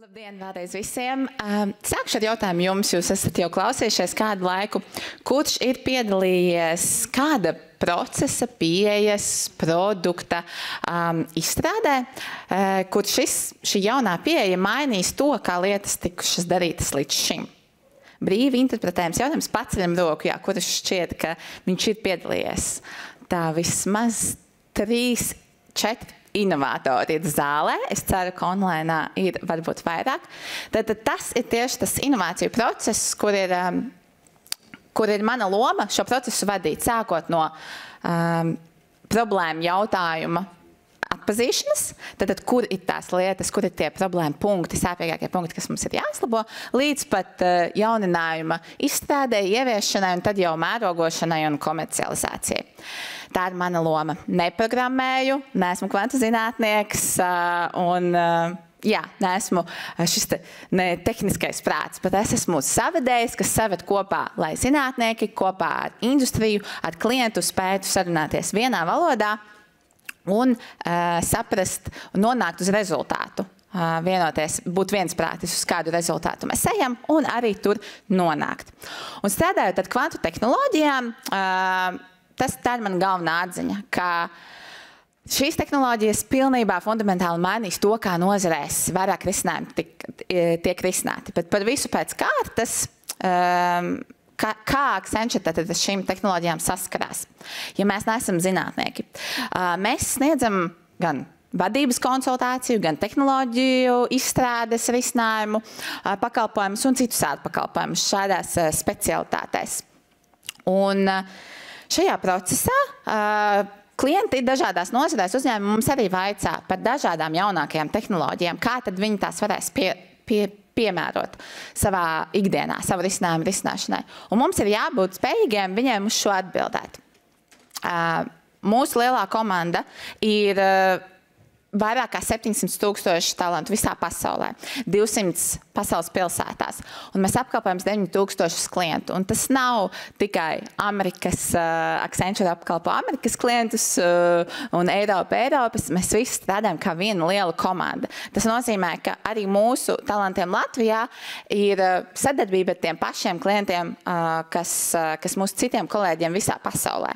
Labdien vēlreiz visiem. Sākšu ar jautājumu jums. Jūs esat jau klausījušies kādu laiku. Kurš ir piedalījies kāda procesa, pieejas, produkta izstrādē, kur šī jaunā pieeja mainīs to, kā lietas tikušas darītas līdz šim? Brīvi interpretējums jautājums, paceļam roku, kurš šķiet, ka viņš ir piedalījies. Tā vismaz 3, 4 inovatori ir zālē. Es ceru, ka online ir varbūt vairāk. Tad tas ir tieši tas inovāciju process, kur ir mana loma šo procesu vadīt, sākot no problēmu jautājuma atpazīšanas, tad kur ir tās lietas, kur ir tie problēmu punkti, sāpīgākie punkti, kas mums ir jāuzlabo, līdz pat jauninājuma izstrādē, ieviešanai un tad jau mērogošanai un komercializācijai. Tā ir mana loma. Neprogrammēju, neesmu kvantu zinātnieks un neesmu šis tehniskais prāts, bet es esmu savedējs, kas saved kopā, lai zinātnieki kopā ar industriju, ar klientu spētu sarunāties vienā valodā un saprast un nonākt uz rezultātu. Vienoties, būt viensprātis, uz kādu rezultātu mēs ejam un arī tur nonākt. Un strādājot ar kvantu tehnoloģijām, tā ir mana galvenā atziņa, ka šīs tehnoloģijas pilnībā fundamentāli mainīs to, kā nozarēs vairāk risinājumi tiek risināti. Bet par visu pēc kārtas, kā Accenture tad šīm tehnoloģijām saskarās, ja mēs neesam zinātnieki. Mēs sniedzam gan vadības konsultāciju, gan tehnoloģiju izstrādes risinājumu pakalpojumus un citus ārpakalpojumus šādās specialitātēs. Un šajā procesā klienti dažādās nozarēs uzņēmumi mums arī vaicā par dažādām jaunākajām tehnoloģijām, kā tad viņi tās varēs piemērot savā ikdienā, savu risinājumu risināšanai. Un mums ir jābūt spējīgiem viņiem uz šo atbildēt. Mūsu lielā komanda ir vairāk kā 700,000 talantu visā pasaulē, 200 pasaules pilsētās. Un mēs apkalpojam 9,000 klientu. Un tas nav tikai Accenture apkalpo Amerikas klientus un Eiropas. Mēs visi strādājam kā viena liela komanda. Tas nozīmē, ka arī mūsu talantiem Latvijā ir sadarbība ar tiem pašiem klientiem, kas mūsu citiem kolēģiem visā pasaulē.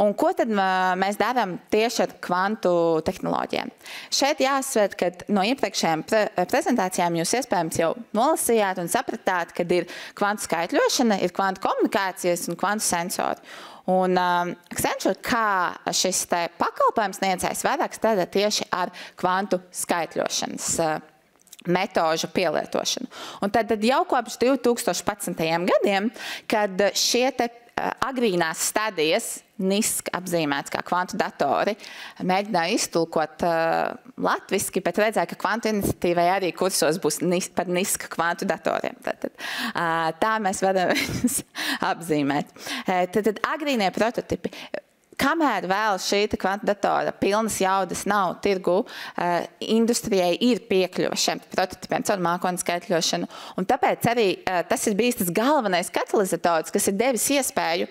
Un ko tad mēs darām tieši ar kvantu tehnoloģijām? Šeit jāsver, ka no iepriekšējām prezentācijām jūs iespējams jau nolasījāt un sapratāt, kad ir kvantu skaitļošana, ir kvantu komunikācijas un kvantu sensori. Un Accenture, kā šis pakalpojums sniedzējs, vairāk strādā tieši ar kvantu skaitļošanas metožu pielietošanu. Un tad jau kopš 2011. gadiem, kad šie agrīnās stadijas, NISK apzīmēts kā kvantu datori, mēģināja iztulkot latviski, bet redzēja, ka kvantu iniciatīvai arī kursos būs par NISK kvantu datoriem. Tā mēs varam apzīmēt. Tad agrīnie prototipi. Kamēr vēl šī kvantu datora pilnas jaudas nav tirgu, industrijai ir piekļuva šiem prototipiem caur mākoņu skaitļošanu. Un tāpēc arī tas ir bijis tas galvenais katalizators, kas ir devis iespēju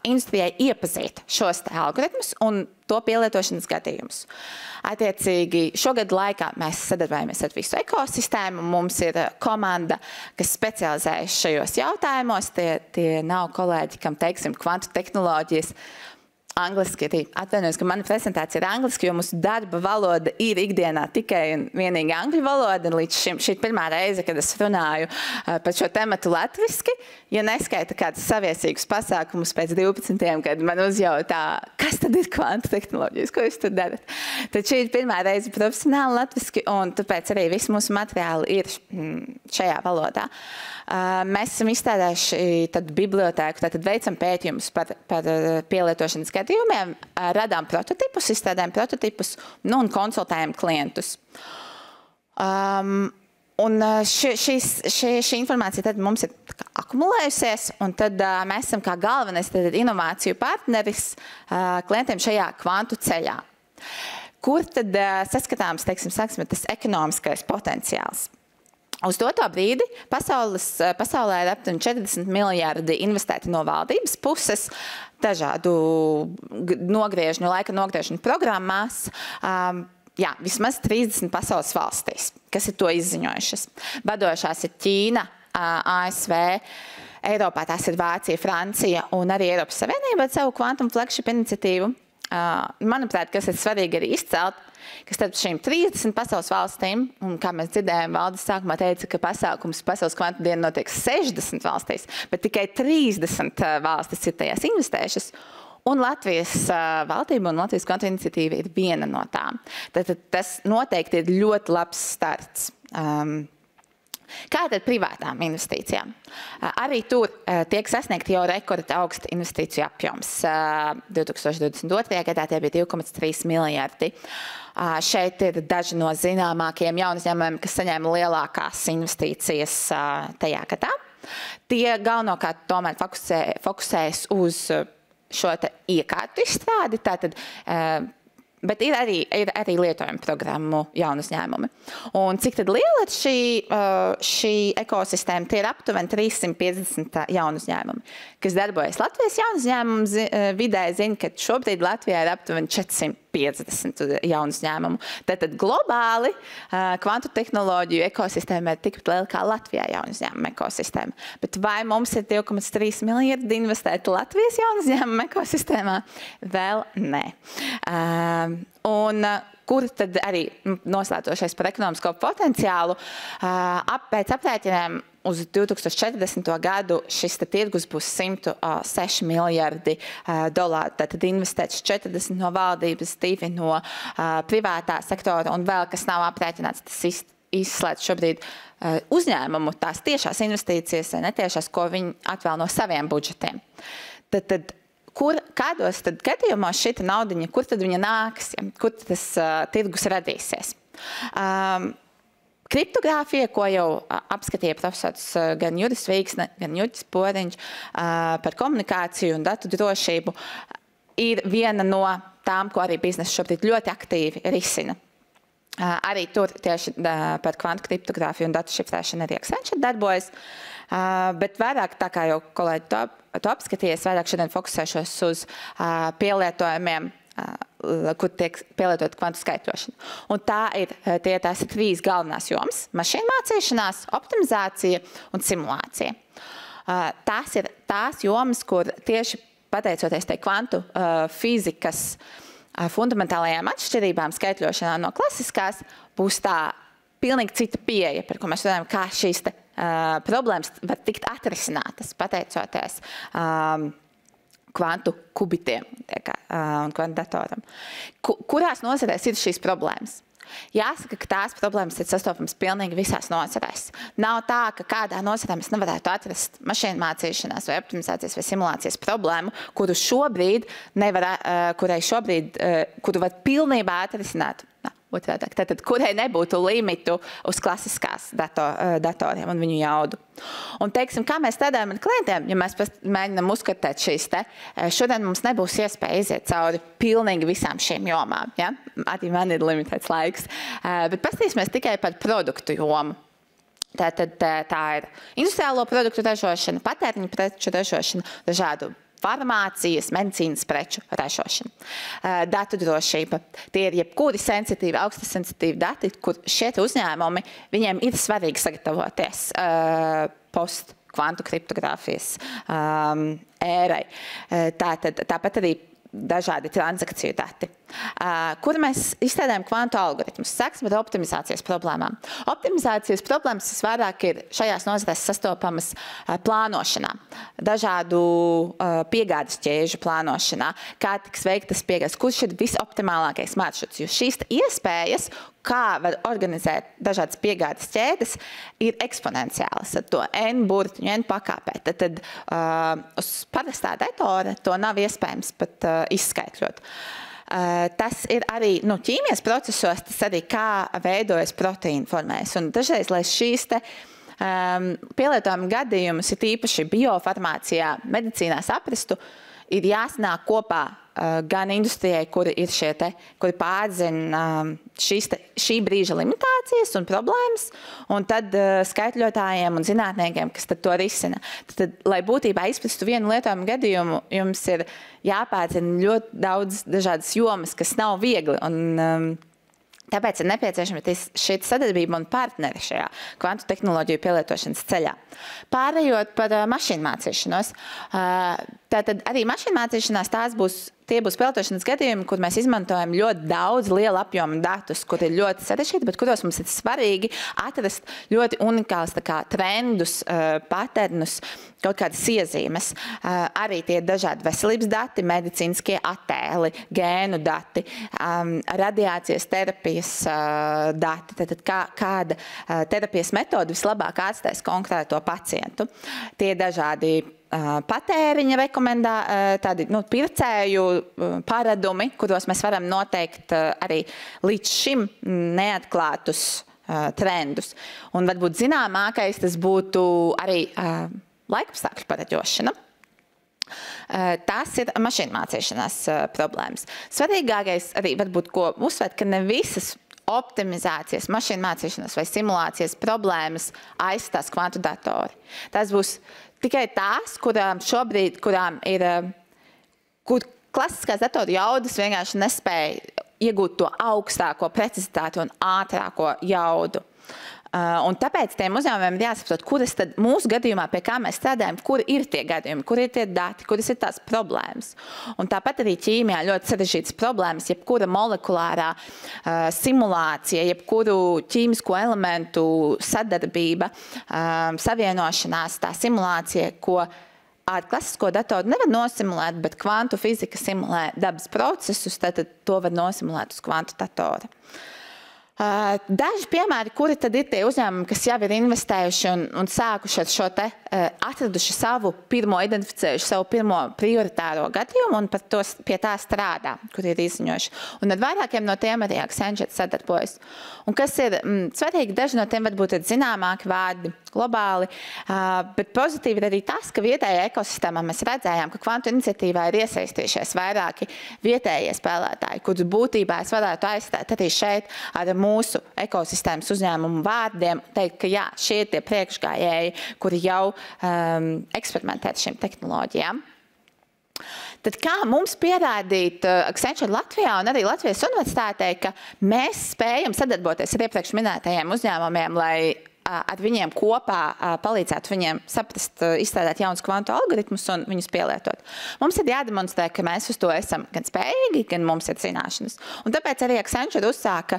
industrijai iepazīt šos algoritmus un to pielietošanas gadījumus. Attiecīgi, šogad laikā mēs sadarbojamies ar visu ekosistēmu. Mums ir komanda, kas specializējas šajos jautājumos. Tie nav kolēģi, kam teiksim kvantu tehnoloģijas angliski arī. Atvainojos, ka mana prezentācija ir angliski, jo mūsu darba valoda ir ikdienā tikai un vienīgi angļu valoda. Līdz šī ir pirmā reize, kad es runāju par šo tematu latviski. Ja neskaita kādus saviesīgus pasākumus pēc 12, kad man uzjautā, kas tad ir kvantu tehnoloģijas, ko jūs tur darat. Tad šī ir pirmā reize profesionāli latviski, un tāpēc arī visi mūsu materiāli ir šajā valodā. Mēs esam izstrādājuši bibliotēku, tātad veicam pētījumus par pielietošanas gadījumiem, radām prototipus, izstrādājam prototipus un konsultējam klientus. Un šī informācija tad mums ir akumulējusies, un tad mēs esam kā galvenais inovāciju partneris klientiem šajā kvantu ceļā. Kur tad saskatāms, sāksim, tas ekonomiskais potenciāls? Uz doto brīdi pasaulē ir aptuveni 40 miljardi investēti no valdības puses, dažādu laika nogriežņu programmās. jā, vismaz 30 pasaules valstīs, kas ir to izziņojušas. Vadošās ir Ķīna, ASV, Eiropā tās ir Vācija, Francija un arī Eiropas Savienība ar savu Quantum Flagship iniciatīvu. Manuprāt, kas ir svarīgi arī izcelt, ka starp šīm 30 pasaules valstīm, un kā mēs dzirdējām, valdes sākumā teica, ka pasaules kvantu diena notiek 60 valstīs, bet tikai 30 valstis ir tajās investējušas. Un Latvijas valdība un Latvijas kvantu iniciatīva ir viena no tām. Tad tas noteikti ir ļoti labs starts. Kā tad privātām investīcijām? Arī tur tiek sasniegt jau rekorda augsta investīciju apjoms. 2022. gadā tie bija 2,3 miljardi. Šeit ir daži no zināmākajiem jaunuzņēmumiem, kas saņēma lielākās investīcijas tajā gadā. Tie galvenokārt tomēr fokusējas uz šo iekārtu izstrādi, bet ir arī lietojuma programmu jaunu uzņēmumi. Un cik tad liela ir šī ekosistēma? Tie ir aptuveni 350 jaunu uzņēmumi, kas darbojas Latvijas jaunu uzņēmumu vidē. Zina, ka šobrīd Latvijā ir aptuveni 450 jaunu uzņēmumu. Tātad globāli kvantu tehnoloģiju ekosistēma ir tikpat liela kā Latvijā jaunu uzņēmumu ekosistēma. Bet vai mums ir 2,3 miljardi investēt Latvijas jaunu uzņēmumu ekosistēmā? Vēl nē. Un kur tad arī noslēdzošais par ekonomisko potenciālu, pēc aprēķiniem uz 2040. gadu šis tirgus būs 106 miljardi dolāru. Tātad investēts 40 no valdības, 2 no privātā sektora un vēl, kas nav aprēķināts, tas izslēdz šobrīd uzņēmumu, tās tiešās investīcijas, netiešās, ko viņi atvēl no saviem budžetiem. Tad kādos tad gadījumos šita naudiņa, kur tad viņa nāks, kur tas tirgus radīsies? Kriptogrāfija, ko jau apskatīja profesors gan Juris Vīksne, gan Juķis Poriņš par komunikāciju un datu drošību, ir viena no tām, ko arī biznesa šobrīd ļoti aktīvi risina. Arī tur tieši par kvantu kriptogrāfiju un datu šifrēšanu arī Accenture darbojas, bet vairāk, tā kā jau kolēģi to apskatījies, vairāk šodien fokusēšos uz pielietojumiem, kur tiek pielietot kvantu skaitļošana. Un tās ir 3 galvenās jomas – mašīnu mācīšanās, optimizācija un simulācija. Tās ir tās jomas, kur tieši pateicoties tai kvantu fizikas fundamentālajām atšķirībām skaitļošanā no klasiskās, būs tā pilnīgi cita pieeja, par ko mēs runājam, kā šīs problēmas var tikt atrisinātas, pateicoties kvantu kubitiem un kvantu datoram. Kurās nozarēs ir šīs problēmas? Jāsaka, ka tās problēmas ir sastopamas pilnīgi visās nozarēs. Nav tā, ka kādā nozarē mēs nevarētu atrast mašīnu mācīšanās vai optimizācijas vai simulācijas problēmu, kuru var pilnībā atrisināt. Tātad, kurai nebūtu limitu uz klasiskās datoriem un viņu jaudu. Un, teiksim, kā mēs strādājam ar klientiem, ja mēs mēģinām uzskatīt šīs šodien mums nebūs iespēja iziet cauri pilnīgi visām šīm jomām. Ja? Arī man ir limitēts laiks. Bet paskatīsimies tikai par produktu jomu. Tātad tā ir industriālo produktu ražošana, patēriņu preču ražošana, dažādu farmācijas, medicīnas preču ražošana. Datu drošība. Tie ir jebkuri sensitīvi, augsti sensitīvi dati, kur šie uzņēmumi, viņiem ir svarīgi sagatavoties post-kvantu kriptogrāfijas ērai. Tāpat arī dažādi transakciju dati. Kur mēs izstrādājam kvantu algoritmus? Sāksim ar optimizācijas problēmām. Optimizācijas problēmas visvairāk ir šajās nozarēs sastopamas plānošanā, dažādu piegādes ķēžu plānošanā, kā tiks veiktas piegādes, kurš ir visoptimālākais maršruts, jo šīs iespējas, kā var organizēt dažādas piegādes ķēdes, ir eksponenciālas ar to N burtiņu, N pakāpē. Tad uz parastā datora to nav iespējams pat izskaitļot. Tas ir arī ķīmijas procesos, tas arī kā veidojas proteīnu formēs. Un dažreiz, lai šīs pielietojuma gadījumus, ir īpaši biofarmācijā, medicīnā saprastu, ir jāsanāk kopā gan industrijai, kuri ir kuri pārzina šī brīža limitācijas un problēmas, un tad skaitļotājiem un zinātniekiem, kas tad to risina. Tad, lai būtībā izprastu vienu lietojumu gadījumu, jums ir jāpārzina ļoti daudz dažādas jomas, kas nav viegli. Un Tāpēc ir nepieciešama šī sadarbība un partneri šajā kvantu tehnoloģiju pielietošanas ceļā. Pārējot par mašīnu mācīšanos, tātad arī mašīnu mācīšanās tie būs pielietošanas gadījumi, kur mēs izmantojam ļoti daudz liela apjoma datus, kur ir ļoti sarežģīti, bet kuros mums ir svarīgi atrast ļoti unikāls trendus, paternus, kaut kādas iezīmes. Arī tie ir dažādi veselības dati, medicīniskie attēli, gēnu dati, radiācijas terapijas dati, tātad kāda terapijas metode vislabāk ārstēs konkrēto pacientu. Tie ir dažādi patēriņa tādi pircēju paradumi, kuros mēs varam noteikt arī līdz šim neatklātus trendus. Un varbūt zināmākais tas būtu arī laikapstākļu pareģošana. Tas ir mašīnu mācīšanās problēmas. Svarīgākais arī varbūt, ko uzsvērt, ka ne visas optimizācijas, mašīnu mācīšanās vai simulācijas problēmas aizstās kvantu datori. Tas būs tikai tās, kurām ir, kur klasiskās datoru jaudas vienkārši nespēja iegūt to augstāko precizitāti un ātrāko jaudu. Un tāpēc tiem uzņēmumiem ir jāsaprot, kuras tad mūsu gadījumā, pie kā mēs strādājam, kur ir tie gadījumi, kur ir tie dati, kuras ir tās problēmas. Un tāpat arī ķīmijā ļoti sarežģītas problēmas, jebkura molekulārā simulācija, jebkuru ķīmisko elementu sadarbība, savienošanās, tā simulācija, ko ar klasisko datoru nevar nosimulēt, bet kvantu fizika simulē dabas procesus, tad to var nosimulēt uz kvantu datoru. Daži piemēri, kuri tad ir tie uzņēmumi, kas jau ir investējuši un sākuši ar šo te, atraduši identificējuši savu pirmo prioritāro gadījumu un pie tā strādā, kur ir izziņojuši. Un ar vairākiem no tiem arī Accenture sadarbojas. Un kas ir svarīgi, daži no tiem varbūt ir zināmāki vārdi globāli, bet pozitīvi ir arī tas, ka vietējā ekosistēmā mēs redzējām, ka kvantu iniciatīvā ir iesaistījušies vairāki vietējie spēlētāji, kurus būtībā es varētu aizstāt arī šeit ar mūsu ekosistēmas uzņēmumu vārdiem, teikt, ka jā, šie ir tie priekšgājēji, kuri jau eksperimentē ar šīm tehnoloģijām. Tad kā mums pierādīt Accenture Latvijā un arī Latvijas universitātei, ka mēs spējam sadarboties ar iepriekš minētajiem uzņēmumiem, lai ar viņiem kopā palīdzētu viņiem saprast, izstrādāt jaunus kvantu algoritmus un viņus pielietot. Mums ir jādemonstrē, ka mēs uz to esam gan spējīgi, gan mums ir zināšanas. Un tāpēc arī Accenture uzsāka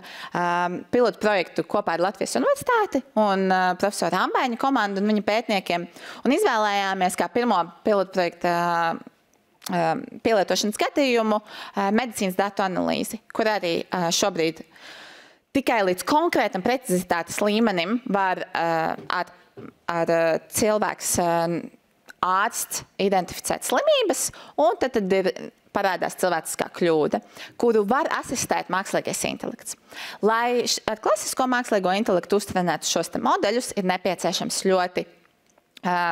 pilotu projektu kopā ar Latvijas universitāti un profesoru Ambēņa komandu un viņa pētniekiem. Un izvēlējāmies kā pirmo pilotu projektu pielietošanas gadījumu medicīnas datu analīzi, kur arī šobrīd tikai līdz konkrētam precizitātes līmenim var ar cilvēks ārsts identificēt slimības, un tad parādās cilvēciskā kļūda, kuru var asistēt mākslīgais intelekts. Lai ar klasisko mākslīgo intelektu uztrenētu šos modeļus, ir nepieciešams ļoti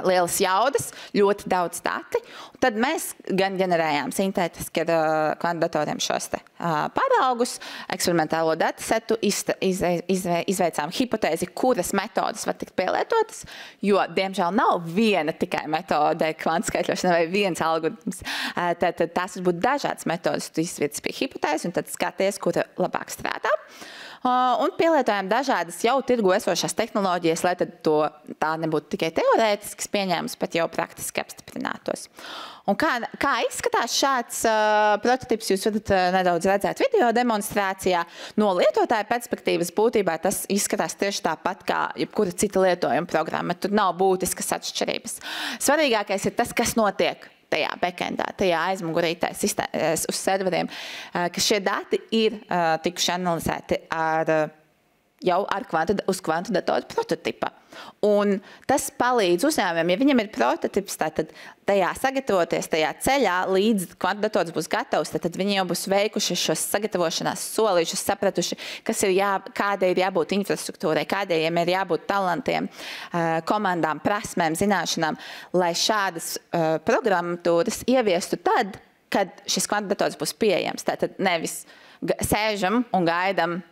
lielas jaudas, ļoti daudz dati. Tad mēs gan ģenerējām sintētiski ar kvantu šos paraugus, eksperimentālo datasetu, izveicām hipotēzi, kuras metodas var tikt pielietotas, jo, diemžēl, nav viena tikai metode kvantu skaitļošana vai viens algoritms. Tad tās var būt dažādas metodas, tu izvirzi pie hipotēzes un tad skaties, kura labāk strādā. Un pielietojam dažādas jau tirgu esošās tehnoloģijas, lai tad tā nebūtu tikai teorētisks pieņēmums, bet jau praktiski apstiprinātos. Un kā izskatās šāds prototips, jūs varat nedaudz redzēt video demonstrācijā. No lietotāja perspektīvas būtībā tas izskatās tieši tāpat kā jebkura cita lietojuma programma. Tur nav būtiskas atšķirības. Svarīgākais ir tas, kas notiek tajā backendā, tajā aizmugurītē uz serveriem, ka šie dati ir tikuši analizēti jau uz kvantu datoru prototipa. Un tas palīdz uzņēmumiem, ja viņam ir prototips, tad tajā sagatavoties, tajā ceļā, līdz kvantu dators būs gatavs, tad viņi jau būs veikuši šos sagatavošanās solīšus, sapratuši, kādai ir jābūt infrastruktūrai, kādiem ir jābūt talantiem, komandām, prasmēm, zināšanām, lai šādas programmatūras ieviestu tad, kad šis kvantu dators būs pieejams. Tātad nevis sēžam un gaidam,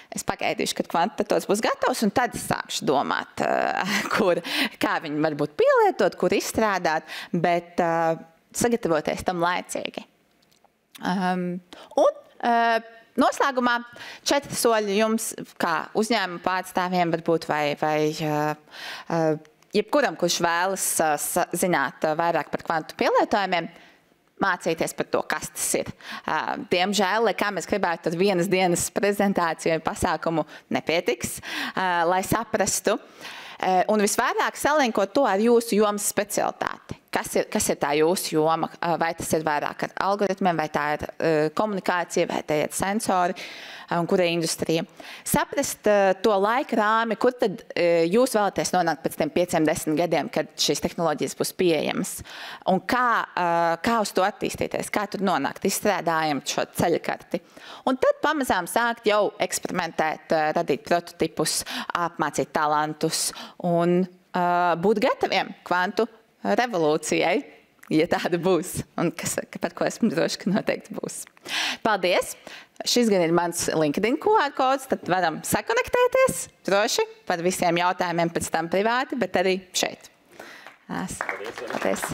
es pagaidīšu, kad kvantu dators būs gatavs, un tad es sākšu domāt, kā viņi var būt pielietot, kur izstrādāt, bet sagatavoties tam laicīgi. Un Noslēgumā 4 soļi jums, kā uzņēmuma pārstāvjiem, varbūt vai jebkuram, kurš vēlas zināt vairāk par kvantu pielietojumiem, mācīties par to, kas tas ir. Diemžēl, lai kā mēs gribētu, tad vienas dienas prezentāciju vai pasākumu nepietiks, lai saprastu. Un visvairāk salinkot to ar jūsu jomas specialitāti. Kas ir tā jūsu joma? Vai tas ir vairāk ar algoritmiem, vai tā ir komunikācija, vai tā ir sensori, un kura industrija. Saprast to laika rāmi, kur tad jūs vēlaties nonākt pēc tiem 5-10 gadiem, kad šīs tehnoloģijas būs pieejamas. Un kā uz to attīstīties, kā tur nonākt, izstrādājam šo ceļkarti. Un tad pamazām sākt jau eksperimentēt, radīt prototipus, apmācīt talantus un būt gataviem kvantu revolūcijai, ja tāda būs, un par ko esmu droši, ka noteikti būs. Paldies! Šis gan ir mans LinkedIn QR kods, tad varam sakonektēties droši par visiem jautājumiem pēc tam privāti, bet arī šeit. Paldies!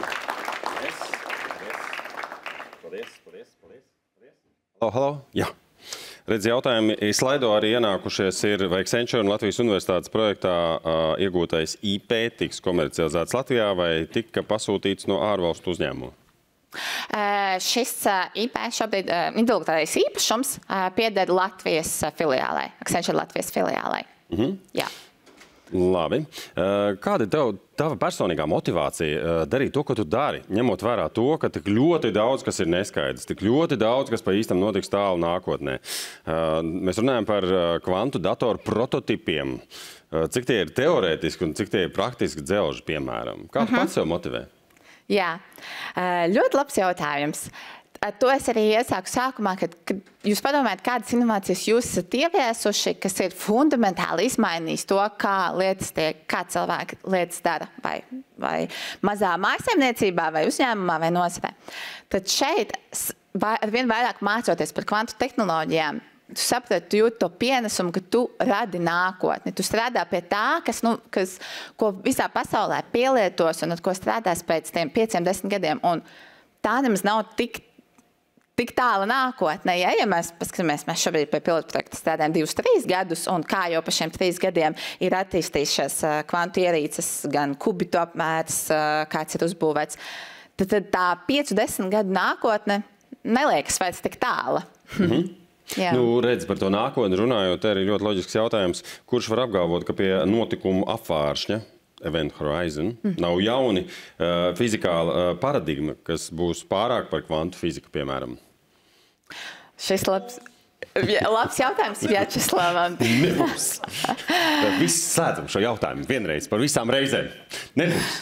Halo. Jā. Redz, jautājumi slaido arī ienākušies ir, vai Accenture un Latvijas Universitātes projektā iegūtais IP tiks komercializēts Latvijā vai tika pasūtīts no ārvalstu uzņēmuma? Šis IP šobrīd intelektuālais īpašums pieder Latvijas filiālai, Accenture Latvijas filiālai. Jā. Labi. Kāda ir tava personīgā motivācija darīt to, ko tu dari, ņemot vērā to, ka tik ļoti daudz, kas ir neskaidrs, tik ļoti daudz, kas pa īstam notiks tālu nākotnē? Mēs runājam par kvantu datoru prototipiem. Cik tie ir teorētiski un cik tie ir praktiski dzelži, piemēram? Kā tu pats sev motivē? Jā, ļoti labs jautājums. To es arī iesāku sākumā, kad jūs padomājat, kādas inovācijas jūs esat ieviesuši, kas ir fundamentāli izmainījis to, kā cilvēki lietas dara, vai mazā mājsaimniecībā, vai uzņēmumā, vai nozarē. Tad šeit, arvien vairāk mācoties par kvantu tehnoloģijām, tu saprati, tu jūti to pienesumu, ka tu radi nākotni. Tu strādā pie tā, ko visā pasaulē pielietos un ar ko strādās pēc tiem 5-10 gadiem. Un tā nemaz nav tik tāla nākotnē. Ja mēs paskatāmies, mēs šobrīd pie pilotprojekta strādājam 2-3 gadus, un kā jau pa šiem 3 gadiem ir attīstījušās kvantu ierīces, gan kubitu apmērs, kāds ir uzbūvēts, tad tā 5-10 gadu nākotne neliekas vairs tik tāla. Nu, redz, par to nākotni runājot, arī ļoti loģisks jautājums, kurš var apgalvot, ka pie notikumu apvāršņa Event Horizon nav jauni fizikāla paradigma, kas būs pārāk par kvantu fiziku, piemēram? Šis labs jautājums Vjačeslavam. Nebūs. Visi slēdzam šo jautājumu vienreiz par visām reizēm. Nebūs.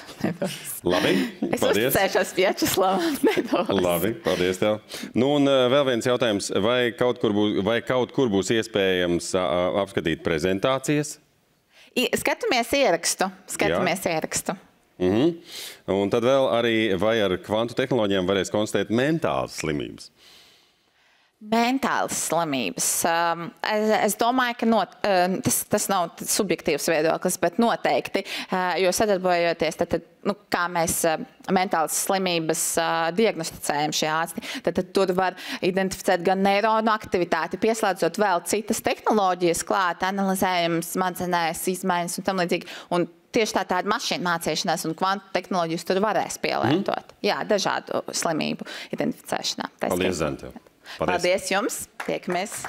Labi, paldies. Es uzticēšos Vjačeslavam. Nebūs. Labi, paldies tev. Nu, un vēl viens jautājums. Vai kaut kur būs iespējams apskatīt prezentācijas? Skatāmies ierakstu. Un tad vēl arī, vai ar kvantu tehnoloģijām varēs konstatēt mentālas slimības? Mentālas slimības. Es domāju, ka tas nav subjektīvs viedoklis, bet noteikti, jo sadarbojoties, tad kā mēs mentālas slimības diagnosticējam šie ārsti, tad tur var identificēt gan neironu aktivitāti, pieslēdzot vēl citas tehnoloģijas klāt, analizējam smadzenēs, izmaiņas un tam līdzīgi. Un tieši tāda mašīna mācīšanās un kvantu tehnoloģijas tur varēs pielietot. Jā, dažādu slimību identificēšanā. Paldies, Zane, tev. Paldies jums. Tiekamies.